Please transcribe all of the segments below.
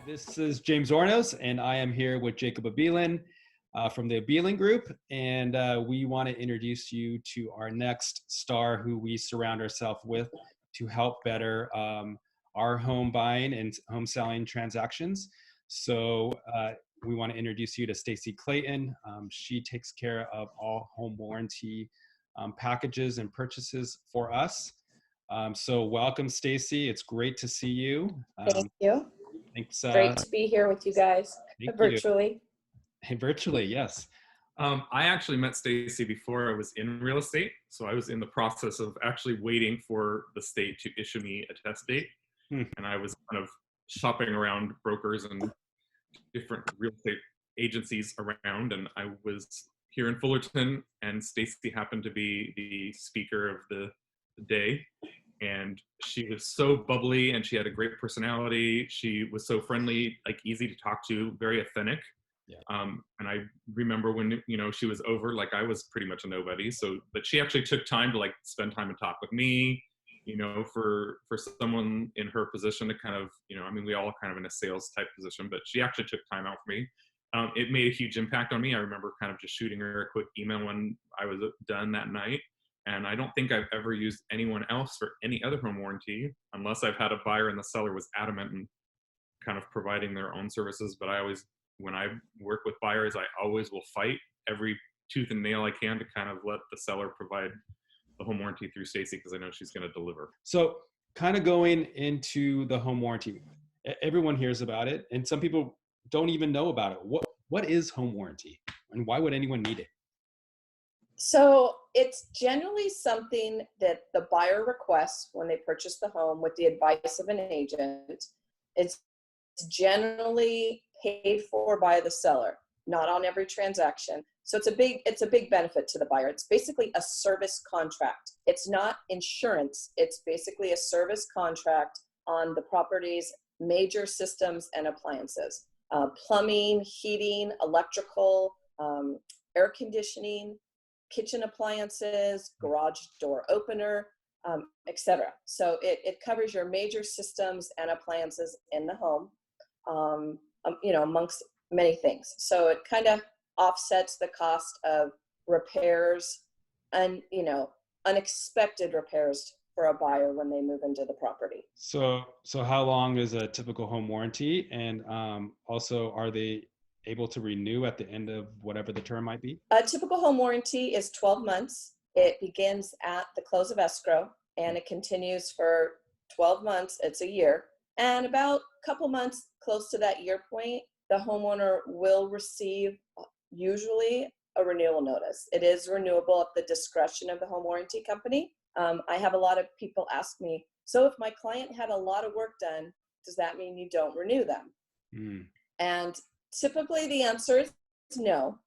This is James Ornos, and I am here with Jacob Abilin from the Abilin Group, and we want to introduce you to our next star who we surround ourselves with to help better our home buying and home selling transactions. So we want to introduce you to Staci Clayton. She takes care of all home warranty packages and purchases for us. So welcome, Staci. It's great to see you. Thank you. Thanks. Great to be here with you guys virtually. Hey, virtually, yes. I actually met Staci before I was in real estate. So I was in the process of actually waiting for the state to issue me a test date. And I was kind of shopping around brokers and different real estate agencies around. And I was here in Fullerton, and Staci happened to be the speaker of the day. And she was so bubbly, and she had a great personality. She was so friendly, like easy to talk to, very authentic. Yeah. And I remember when, she was over, like I was pretty much a nobody. So, but she actually took time to like spend time and talk with me, for someone in her position to kind of, we all kind of in a sales type position, but she actually took time out for me. It made a huge impact on me. I remember kind of just shooting her a quick email when I was done that night. And I don't think I've ever used anyone else for any other home warranty, unless I've had a buyer and the seller was adamant and kind of providing their own services. But when I work with buyers, I always will fight every tooth and nail I can to kind of let the seller provide the home warranty through Staci, because I know she's going to deliver. So kind of going into the home warranty, everyone hears about it, and some people don't even know about it. What is home warranty, and why would anyone need it? So it's generally something that the buyer requests when they purchase the home with the advice of an agent. It's generally paid for by the seller, not on every transaction. So it's a big benefit to the buyer. It's basically a service contract. It's not insurance. It's basically a service contract on the property's major systems and appliances, plumbing, heating, electrical, air conditioning, kitchen appliances, garage door opener, etc. So it covers your major systems and appliances in the home, amongst many things. So it kind of offsets the cost of repairs and, unexpected repairs for a buyer when they move into the property. So how long is a typical home warranty? And also, are they able to renew at the end of whatever the term might be? A typical home warranty is 12 months. It begins at the close of escrow, and it continues for 12 months. It's a year. And about a couple months close to that year point, the homeowner will receive usually a renewal notice. It is renewable at the discretion of the home warranty company. I have a lot of people ask me, so if my client had a lot of work done, does that mean you don't renew them? And typically the answer is no.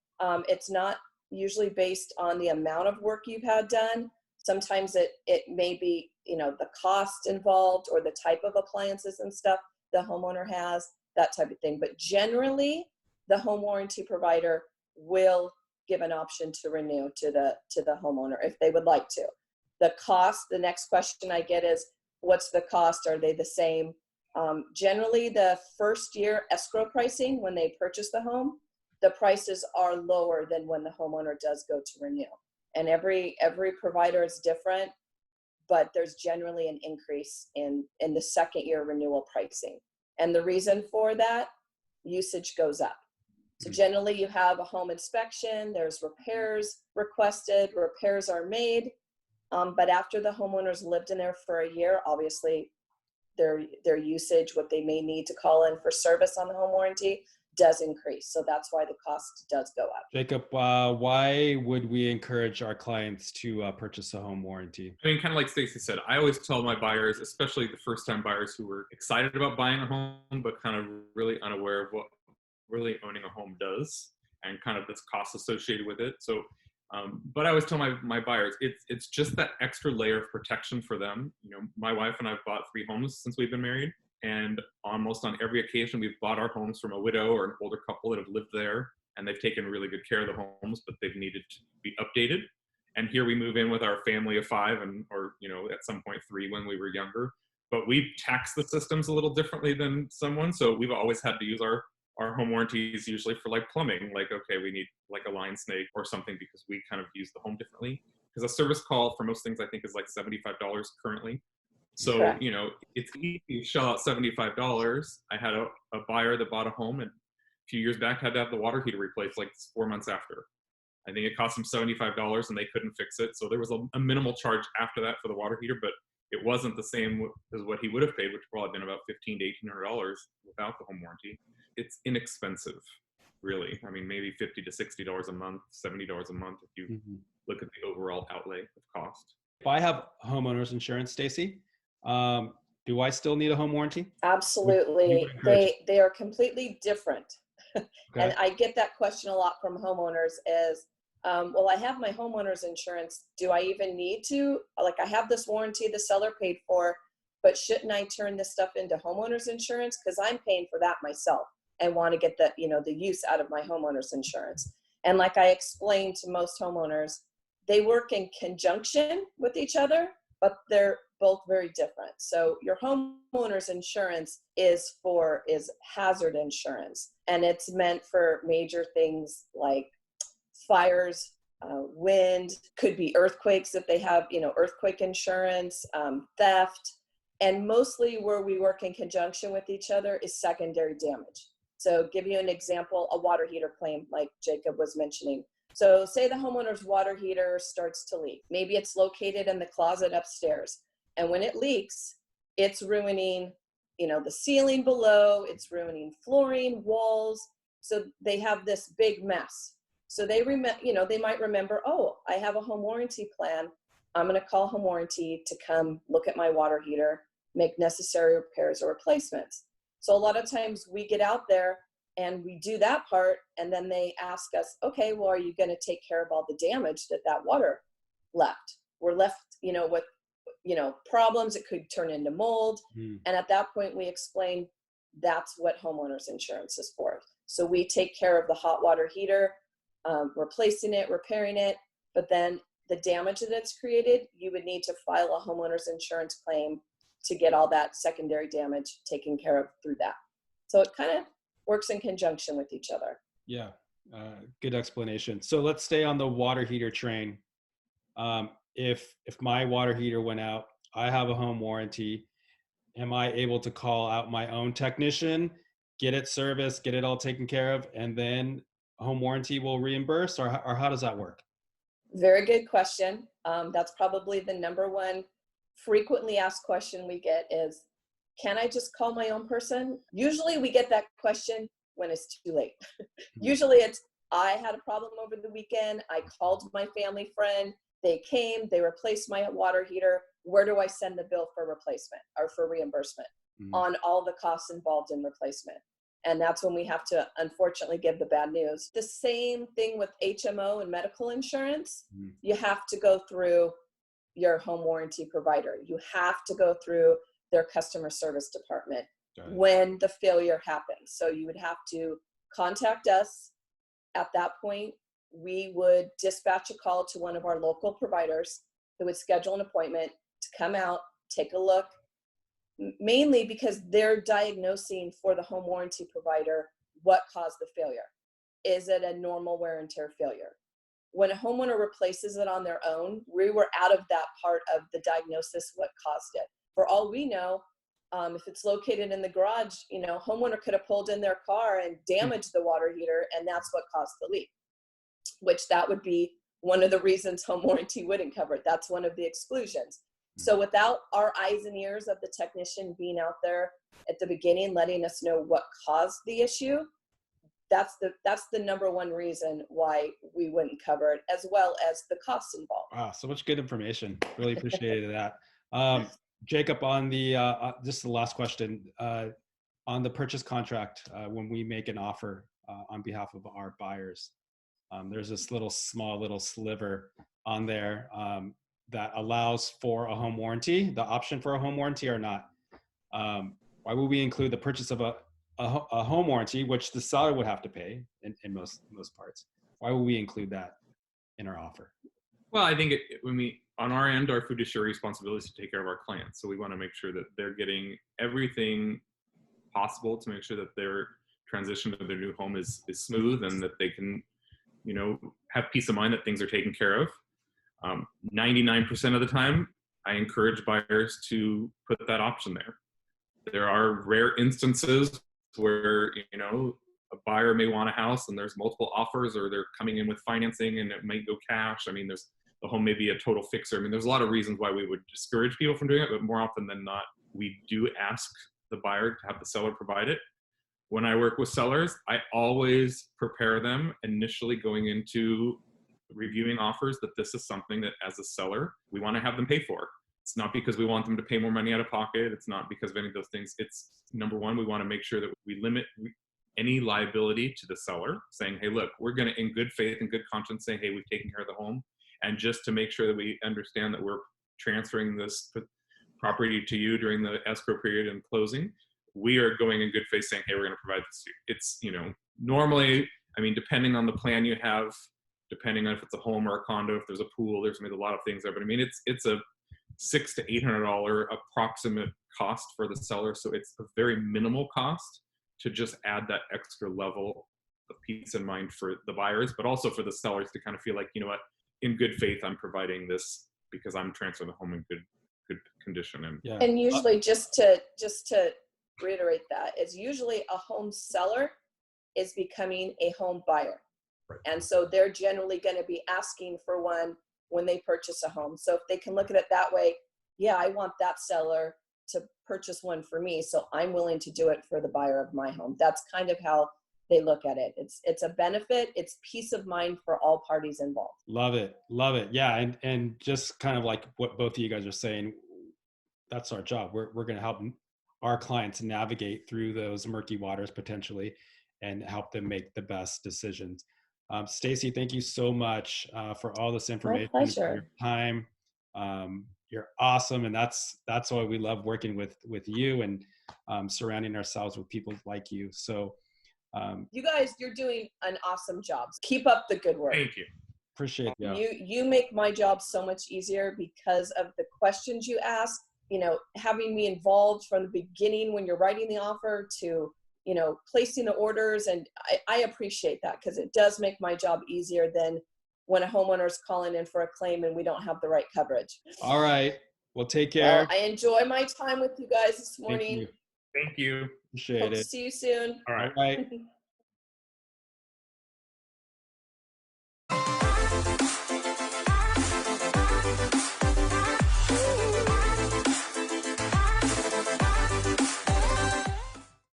It's not usually based on the amount of work you've had done. Sometimes it may be, the cost involved or the type of appliances and stuff the homeowner has, that type of thing. But generally, the home warranty provider will give an option to renew to the homeowner if they would like to. The cost, the next question I get is, what's the cost? Are they the same? Generally, the first year escrow pricing, when they purchase the home, the prices are lower than when the homeowner does go to renew. And every provider is different, but there's generally an increase in the second year renewal pricing. And the reason for that, usage goes up. So generally you have a home inspection, there's repairs requested, repairs are made, but after the homeowner's lived in there for a year, obviously their usage, what they may need to call in for service on the home warranty, does increase. So that's why the cost does go up. Jacob, why would we encourage our clients to purchase a home warranty? Kind of like Staci said, I always tell my buyers, especially the first-time buyers who were excited about buying a home, but kind of really unaware of what really owning a home does and kind of this cost associated with it. So, but I always tell my buyers, it's just that extra layer of protection for them. My wife and I have bought 3 homes since we've been married. And almost on every occasion, we've bought our homes from a widow or an older couple that have lived there, and they've taken really good care of the homes, but they've needed to be updated. And here we move in with our family of 5 or at some point 3 when we were younger. but we tax the systems a little differently than someone. So we've always had to use our home warranties usually for like plumbing, like, okay, we need like a line snake or something because we kind of use the home differently. Because a service call for most things I think is like $75 currently. So, Correct. you know, it's easy to shell out $75. I had a buyer that bought a home and a few years back had to have the water heater replaced like 4 months after. I think it cost them $75 and they couldn't fix it. So there was a minimal charge after that for the water heater, but it wasn't the same as what he would have paid, which would probably been about $1,500 to $1,800 without the home warranty. It's inexpensive, really. I mean, maybe $50 to $60 a month, $70 a month if you look at the overall outlay of cost. If I have homeowners insurance, Staci, do I still need a home warranty? Absolutely. They are completely different. Okay. And I get that question a lot from homeowners is, well, I have my homeowner's insurance. Do I even need to? Like, I have this warranty the seller paid for, but shouldn't I turn this stuff into homeowner's insurance? Because I'm paying for that myself and want to get the, you know, the use out of my homeowner's insurance. And like I explained to most homeowners, they work in conjunction with each other, but they're both very different. So your homeowner's insurance is hazard insurance, and it's meant for major things like fires, wind, could be earthquakes if they have, you know, earthquake insurance, theft, and mostly where we work in conjunction with each other is secondary damage. So give you an example, a water heater claim like Jacob was mentioning. So say the homeowner's water heater starts to leak. Maybe it's located in the closet upstairs. And when it leaks, it's ruining, you know, the ceiling below, it's ruining flooring, walls. So they have this big mess. So they might remember, oh, I have a home warranty plan. I'm going to call home warranty to come look at my water heater, make necessary repairs or replacements. So a lot of times we get out there and we do that part, and then they ask us, okay, well, are you going to take care of all the damage that water left? We're left, you know, with, you know, problems. It could turn into mold. And at that point we explain that's what homeowners insurance is for. So we take care of the hot water heater, replacing it, repairing it, but then the damage that it's created, you would need to file a homeowner's insurance claim to get all that secondary damage taken care of through that. So it kind of works in conjunction with each other. Yeah, good explanation. So let's stay on the water heater train. If my water heater went out, I have a home warranty. Am I able to call out my own technician, get it serviced, get it all taken care of, and then home warranty will reimburse, or how does that work? Very good question. That's probably the number one frequently asked question we get is, can I just call my own person? Usually we get that question when it's too late. Usually it's, I had a problem over the weekend. I called my family friend. They came, they replaced my water heater. Where do I send the bill for replacement or for reimbursement on all the costs involved in replacement? And that's when we have to, unfortunately, give the bad news. The same thing with HMO and medical insurance. You have to go through your home warranty provider. You have to go through their customer service department when the failure happens. So you would have to contact us. At that point, we would dispatch a call to one of our local providers who would schedule an appointment to come out, take a look, mainly because they're diagnosing for the home warranty provider what caused the failure. Is it a normal wear and tear failure? When a homeowner replaces it on their own, we were out of that part of the diagnosis, what caused it. For all we know, if it's located in the garage, you know, homeowner could have pulled in their car and damaged the water heater, and that's what caused the leak, which that would be one of the reasons home warranty wouldn't cover it. That's one of the exclusions. So without our eyes and ears of the technician being out there at the beginning, letting us know what caused the issue, that's the number one reason why we wouldn't cover it, as well as the costs involved. Wow, so much good information. Really appreciated that. Jacob, on the just the last question, on the purchase contract, when we make an offer on behalf of our buyers, there's this small little sliver on there that allows for a home warranty, the option for a home warranty or not. Why would we include the purchase of a home warranty, which the seller would have to pay in most parts? Why would we include that in our offer? Well, I think on our end, our fiduciary responsibility is to take care of our clients. So we want to make sure that they're getting everything possible to make sure that their transition to their new home is smooth, and that they can, you know, have peace of mind that things are taken care of. 99% of the time, I encourage buyers to put that option there. There are rare instances where, you know, a buyer may want a house and there's multiple offers, or they're coming in with financing and it might go cash. I mean, the home may be a total fixer. I mean, there's a lot of reasons why we would discourage people from doing it, but more often than not, we do ask the buyer to have the seller provide it. When I work with sellers, I always prepare them initially going into reviewing offers that this is something that as a seller, we want to have them pay for. It's not because we want them to pay more money out of pocket. It's not because of any of those things. It's number one, we want to make sure that we limit any liability to the seller, saying, hey, look, we're going to, in good faith and good conscience, say, hey, we've taken care of the home. And just to make sure that we understand that we're transferring this property to you during the escrow period and closing, we are going in good faith saying, hey, we're going to provide this to you. It's, you know, normally, I mean, depending on the plan you have, depending on if it's a home or a condo, if there's a pool, there's maybe a lot of things there. But I mean, it's a $600 to $800 approximate cost for the seller. So it's a very minimal cost to just add that extra level of peace of mind for the buyers, but also for the sellers to kind of feel like, you know what, in good faith, I'm providing this because I'm transferring the home in good condition. And Yeah. And usually, just to reiterate that, is usually a home seller is becoming a home buyer. Right. And so they're generally going to be asking for one when they purchase a home. So if they can look at it that way, yeah, I want that seller to purchase one for me, so I'm willing to do it for the buyer of my home. That's kind of how they look at it. It's a benefit. It's peace of mind for all parties involved. Love it. Love it. Yeah. And just kind of like what both of you guys are saying, that's our job. We're going to help our clients navigate through those murky waters potentially and help them make the best decisions. Staci, thank you so much for all this information, My pleasure. for your time. You're awesome. And that's why we love working with you and surrounding ourselves with people like you. So you guys, you're doing an awesome job. Keep up the good work. thank you. Appreciate you. You make my job so much easier because of the questions you ask, you know, having me involved from the beginning when you're writing the offer to, you know, placing the orders. And I appreciate that because it does make my job easier than when a homeowner's calling in for a claim and we don't have the right coverage. All right. Well, take care. Well, I enjoy my time with you guys this morning. Thank you. Thank you. Appreciate Hope to it. see you soon. All right. All right.